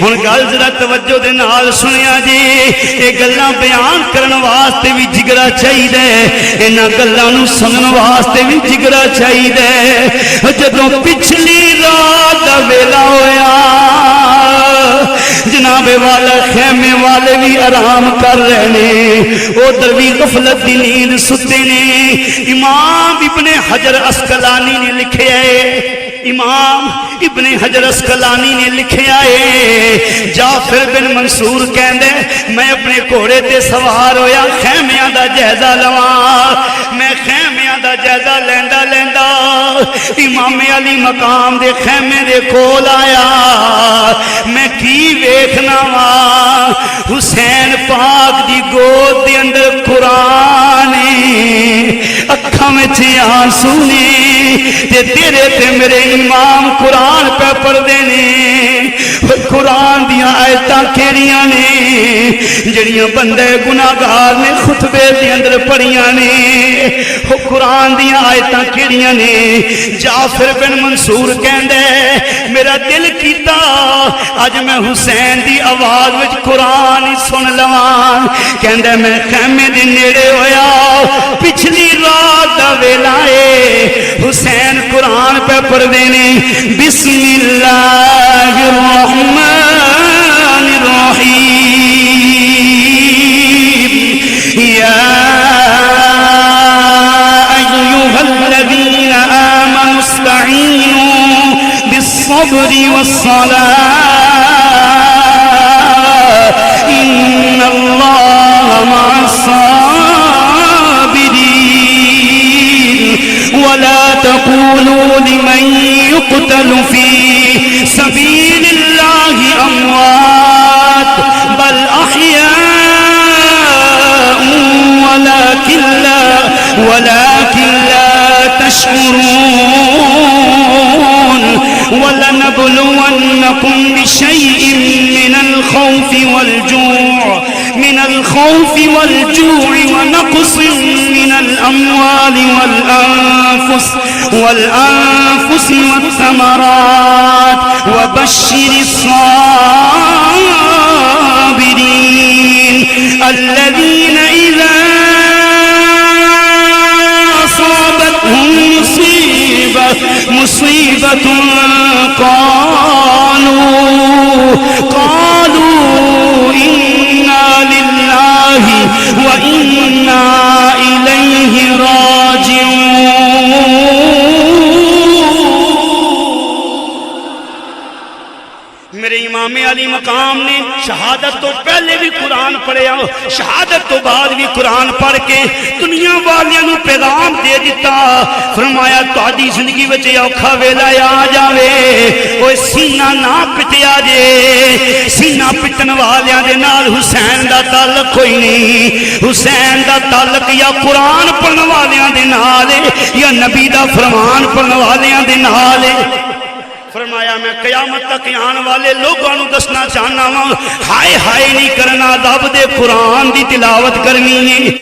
ہن گل ذرا توجہ دے نال سنیا جی یہ گلاں بیان کرن واسطے بھی جگرا چاہیے انہاں گلاں نوں سنن واسطے بھی جگرا چاہیے جدوں پچھلی رات دا ویلا ہویا جناب والا خیمے والے بھی آرام کر رہے نے ادھر بھی غفلت دی نیند ستے نے امام ابن حجر اسقلانی نے لکھے ہے امام ابن حجر اسقلانی نے لکھیا ہے جعفر بن منصور کہندے میں اپنے گھوڑے تے سوار ہویا خیمیاں دا جائزہ لواں میں خیمیاں دا جائزہ لیندا لیندا امام علی مقام دے خیمے دے کول آیا میں کی ویکھنا وا حسین پاک دی گود دے اندر قرآن اکھاں وچ آنسو نے تے تیرے تے میرے امام قرآن پہ پڑھدے نے قرآن دیاں آیتاں کیڑیاں نے جڑیاں بندے گناہگار نے خطبے دے اندر پڑھیاں نے قرآن دیاں آیتاں کیڑیاں نے جعفر بن منصور کہندے میرا دل کیتا اج میں حسین دی آواز وچ قرآن ہی سن لواں کہندے میں خیمے دے نیڑے ہویا پچھلی رات دا ویلا اے حسین قرآن پہ پڑھ دینے بسم اللہ الرحمن الرحیم یا ایوہا الذین آمنوا استعینوا بالصبر والصلاة ان اللہ مع الصابرین ولا تقولوا لمن يقتل في سبيل الله أموات بل أحياء ولكن لا تشعرون ولنبلونكم بشيء من الخوف والجوع ونقص من الأموال والأنفس والثمرات وبشر الصابرين الذين إذا أصابتهم مصيبة قالوا إنا لله وإنا إليه میرے امام علی مقام نے شہادت تو پہلے بھی قرآن پڑھیا شہادت تو بعد بھی قرآن پڑھ کے دنیا والیاں نو پیغام دے دیتا فرمایا تہاڈی زندگی وچ اوکھا ویلا آ جاوے اوے سینہ نہ پٹیا جے سینہ پٹن والیاں دے نال حسین دا تعلق کوئی نہیں حسین دا تعلق یا قرآن پڑھن والیاں دے نال یا نبی دا فرمان پڑھن والیاں دے نال فرمایا میں قیامت تک آن والے لوگوں نو دسنا چاہنا ہوں ہائے ہائے نہیں کرنا رب دے قرآن دی تلاوت کرنی ہے